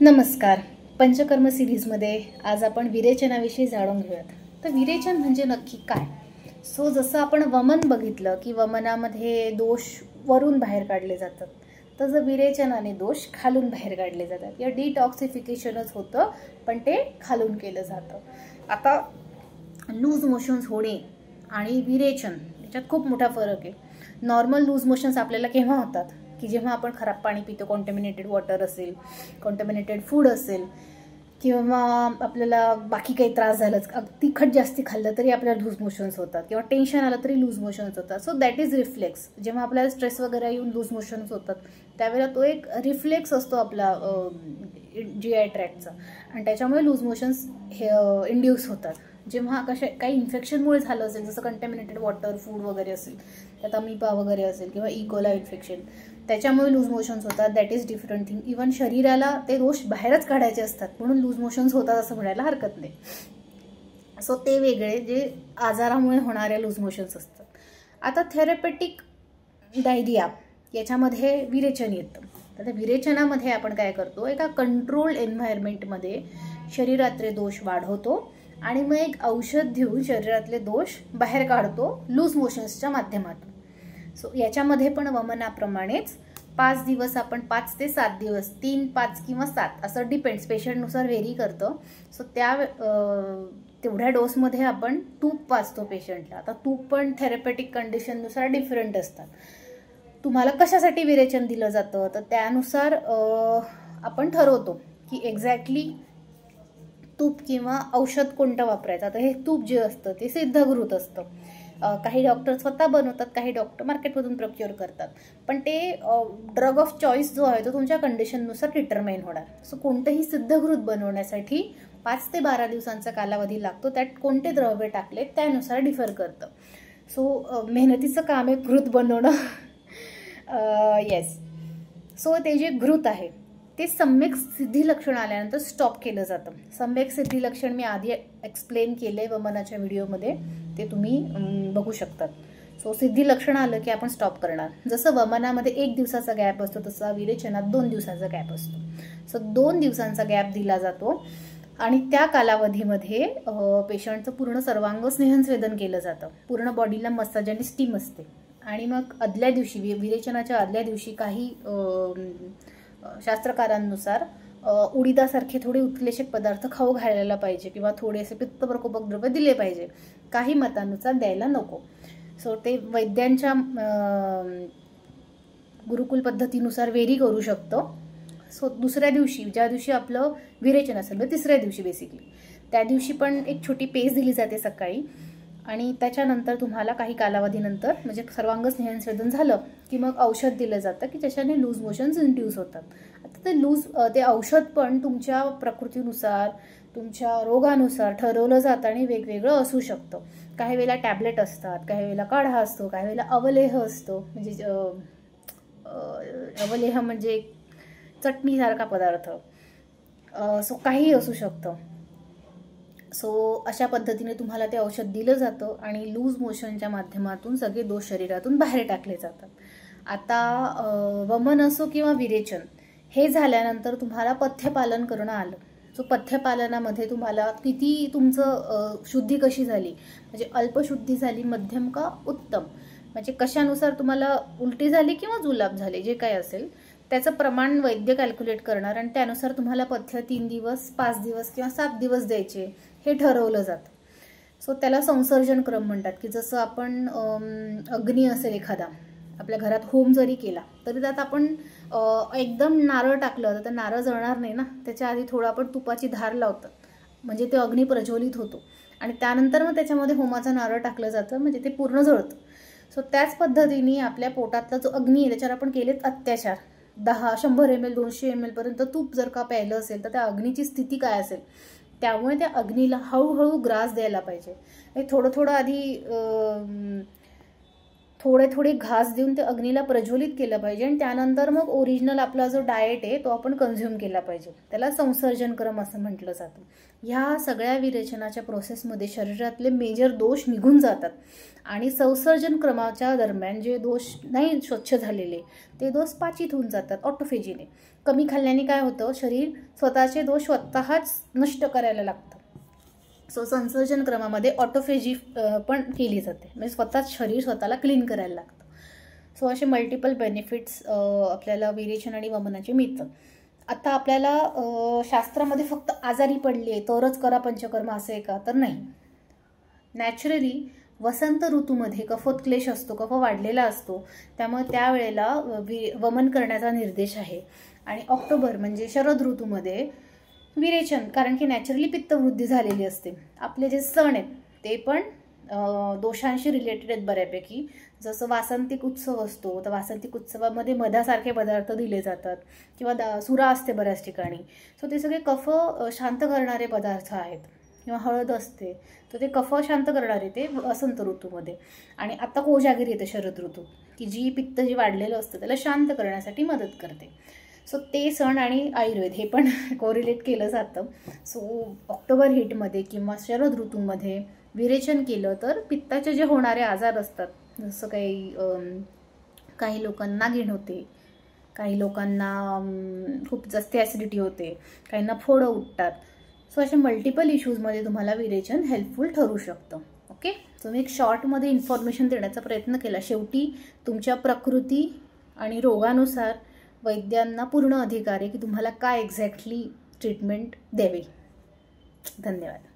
नमस्कार. पंचकर्म सिरीजमध्ये आज आपण विरेचनाविषयी जाणून घेऊयात. तर विरेचन म्हणजे नक्की काय? जसं आपण वमन बघितलं की वमनामध्ये दोष वरून बाहेर काढले जातात, तसं विरेचनाने दोष खालून बाहेर काढले जातात. या डिटॉक्सिफिकेशनच होतं, पण ते खालून केलं जातं. आता लूज मोशन्स होणे आणि विरेचन याच्यात खूप मोठा फरक आहे. नॉर्मल लूज मोशन्स आपल्याला केव्हा होतात की जेव्हा आपण खराब पाणी पितो, कॉन्टॅमिनेटेड वॉटर असेल, कॉन्टॅमिनेटेड फूड असेल, किंवा आपल्याला बाकी काही त्रास झालाच, तिखट जास्ती खाल्लं तरी आपल्याला लूज मोशन्स होतात, किंवा टेन्शन आलं तरी लूज मोशन्स होतात. So that is reflex. जेव्हा आपल्याला स्ट्रेस वगैरे येऊन लूज मोशन्स होतात त्यावेळेला तो एक रिफ्लेक्स असतो आपला GI ट्रॅक्टचा, आणि त्याच्यामुळे लूज मोशन्स हे इंड्यूस होतात. जेव्हा काही इन्फेक्शनमुळे झालं असेल, जसं कंटॅमिनेटेड वॉटर, फूड वगैरे असेल, त्यात अमिबा वगैरे असेल, किंवा इकोला इन्फेक्शन, त्याच्यामुळे लूज मोशन्स होतात. That is different thing. Even शरीराला ते दोष बाहेरच काढायचे असतात म्हणून लूज मोशन्स होतात असं म्हणायला हरकत नाही. सो ते वेगळे जे आजारामुळे होणारे लूज मोशन्स असतात. आता थेरपेटिक डायरिया याच्यामध्ये विरेचन येतं. तर विरेचनामध्ये आपण काय करतो, एका कंट्रोल एन्व्हायरमेंटमध्ये शरीरातले दोष वाढवतो आणि मग एक औषध देऊन शरीरातले दोष बाहेर काढतो लूज मोशन्सच्या माध्यमातून. सो याच्यामध्ये पण वमनाप्रमाणेच 5 दिवस, आपण 5 ते 7 दिवस, 3, 5 किंवा 7 असं डिपेंड्स, पेशंटनुसार व्हेरी करतं. सो तेवढ्या डोसमध्ये आपण तूप पाजतो पेशंटला. आता तूप पण थेरपेटिक कंडिशननुसार डिफरंट असतात. तुम्हाला कशासाठी विरेचन दिलं जातं तर त्यानुसार आपण ठरवतो की एक्झॅक्टली तूप किंवा औषध कोणतं वापरायचं. आता हे तूप जे असतं ते सिद्धघृत असतं. काही डॉक्टर स्वतः बनवतात, काही डॉक्टर मार्केटमधून प्रोक्युअर करतात, पण ते ड्रग ऑफ चॉईस जो आहे तो तुमच्या कंडिशननुसार डिटरमाइन होणार. सो कोणतंही सिद्धघृत बनवण्यासाठी 5 ते 12 दिवसांचा कालावधी लागतो. त्यात कोणते द्रव्य टाकले त्यानुसार डिफर करतं. सो मेहनतीचं काम आहे घृत बनवणं. येस. सो ते जे घृत आहे ते सम्यक सिद्धी लक्षण आल्यानंतर स्टॉप केलं जातं. सम्यक सिद्धी लक्षण मी आधी एक्सप्लेन केले वमनाच्या व्हिडिओमध्ये, ते तुम्ही बघू शकतात. सो सिद्धी लक्षण आलं की आपण स्टॉप करणार. जसं वमनामध्ये 1 दिवसाचा गॅप असतो तसा विरेचनात 2 दिवसाचा गॅप असतो. सो 2 दिवसांचा गॅप दिला जातो आणि त्या कालावधीमध्ये पेशंटचं पूर्ण सर्वांग स्नेहस्वेदन केलं जातं. पूर्ण बॉडीला मसाज आणि स्टीम असते. आणि मग आदल्या दिवशी, विरेचनाच्या आदल्या दिवशी काही शास्त्रकारांनुसार उडीदासारखे थोडे उत्प्लेशक पदार्थ खाऊ घालायला पाहिजे, किंवा थोडेसे पित्त प्रकोपक द्रव्य दिले पाहिजे. काही मतांनुसार द्यायला नको. सो ते वैद्यांच्या गुरुकुल पद्धतीनुसार वेरी करू शकतो. सो दुसऱ्या दिवशी, ज्या दिवशी आपलं विरेचन असेल, म्हणजे तिसऱ्या दिवशी बेसिकली, त्या दिवशी पण एक छोटी पेज दिली जाते सकाळी. आणि त्याच्यानंतर तुम्हाला काही कालावधीनंतर, म्हणजे सर्वांग स्नेहस्वेदन झालं की मग औषध दिलं जातं की ज्याच्याने लूज मोशन्स इंड्यूस होतात. आता ते औषध पण तुमच्या प्रकृतीनुसार, तुमच्या रोगानुसार ठरवलं जातं आणि वेगवेगळं असू शकतं. काही वेळेला टॅबलेट असतात, काही वेळेला काढा असतो, काही वेळेला अवलेह असतो. म्हणजे अवलेह म्हणजे चटणीसारखा पदार्थ. सो काही असू शकतं. सो अशा पद्धतीने तुम्हाला ते औषध दिलं जातं आणि लूज मोशनच्या माध्यमातून सगळे दोष शरीरातून बाहेर टाकले जातात. आता वमन असो किंवा विरेचन हे झाल्यानंतर तुम्हाला पथ्यपालन करणं आलं. सो पथ्यपालनामध्ये तुम्हाला किती तुमचं शुद्धी कशी झाली, म्हणजे अल्पशुद्धी झाली, मध्यम का उत्तम, म्हणजे कशानुसार तुम्हाला उलटी झाली किंवा जुलाब झाले, जे काही असेल त्याचं प्रमाण वैद्य कॅल्क्युलेट करणार आणि त्यानुसार तुम्हाला पथ्य 3 दिवस, 5 दिवस किंवा 7 दिवस द्यायचे हे ठरवलं जातं. सो त्याला संसर्जन क्रम म्हणतात. की जसं आपण अग्नी असेल एखादा, आपल्या घरात होम जरी केला तरी त्यात आपण एकदम नारळ टाकलं तर नारळ जळणार नाही ना. त्याच्या आधी थोडं आपण तुपाची धार लावतात, म्हणजे ते अग्नी प्रज्वलित होतो आणि त्यानंतर मग त्याच्यामध्ये होमाचा नारळ टाकलं जातं, म्हणजे ते पूर्ण जळतं. सो त्याच पद्धतीने आपल्या पोटातला जो अग्नी आहे त्याच्यावर आपण केलेत अत्याचार. 10, 100 ml, 200 ml पर्यंत तूप जर का प्यायलं असेल तर त्या अग्नीची स्थिती काय असेल. त्यामुळे त्या अग्नीला हळूहळू ग्रास द्यायला पाहिजे. थोडं थोडं आधी थोडे थोडे घास देऊन ते अग्नीला प्रज्वलित केलं पाहिजे आणि त्यानंतर मग ओरिजिनल आपला जो डाएट आहे तो आपण कन्झ्युम केला पाहिजे. त्याला संसर्जन क्रम असं म्हटलं जातं. ह्या सगळ्या विरेचनाच्या प्रोसेसमध्ये शरीरातले मेजर दोष निघून जातात आणि संसर्जन क्रमाच्या दरम्यान जे दोष नाही स्वच्छ झालेले ते दोष पाचित होऊन जातात ऑटोफेजीने. कमी खाल्ल्याने काय होतं, शरीर स्वतःचे दोष स्वतःच नष्ट करायला लागतं. सो संसर्जन क्रमामध्ये ऑटोफेजी पण केली जाते, म्हणजे स्वतःच शरीर स्वतःला क्लीन करायला लागतं. सो असे मल्टिपल बेनिफिट्स आपल्याला विरेचन आणि वमनाचे मिळतात. आता आपल्याला शास्त्रामध्ये फक्त आजारी पडली आहे तरच करा पंचकर्म असं आहे का, तर नाही. नॅचरली वसंत ऋतूमध्ये कफोत्क्लेश असतो, कफ वाढलेला असतो, त्यामुळे त्यावेळेला वमन करण्याचा निर्देश आहे. आणि ऑक्टोबर म्हणजे शरद ऋतूमध्ये विरेचन, कारण की नॅचरली पित्तवृद्धी झालेली असते. आपले जे सण आहेत ते पण दोषांशी रिलेटेड आहेत बऱ्यापैकी. जसं वासंतिक उत्सव असतो तर वासंतिक उत्सवामध्ये मधासारखे पदार्थ दिले जातात किंवा सुरा असते बऱ्याच ठिकाणी. सो ते सगळे कफ शांत करणारे पदार्थ आहेत. किंवा हळद असते तर ते कफ शांत करणारे ते वसंत ऋतूमध्ये. आणि आता कोजागिरी येते शरद ऋतू, की जी पित्त जे वाढलेलं असतं त्याला शांत करण्यासाठी मदत करते. सो ते सण आणि आयुर्वेद हे पण कोरिलेट केलं जातं. सो ऑक्टोबर हीटमध्ये किंवा शरद ऋतूमध्ये विरेचन केलं तर पित्ताचे जे होणारे आजार असतात, जसं काही लोकांना नागिण होते, काही लोकांना खूप जास्त ॲसिडिटी होते, काहींना फोडं उठतात. सो अशा मल्टिपल इश्यूजमध्ये तुम्हाला विरेचन हेल्पफुल ठरू शकतं. ओके, सो मी एक शॉर्टमध्ये इन्फॉर्मेशन देण्याचा प्रयत्न केला. शेवटी तुमच्या प्रकृती आणि रोगानुसार वैद्यांना पूर्ण अधिकार आहे की तुम्हाला काय एक्झॅक्टली ट्रीटमेंट द्यावी. धन्यवाद.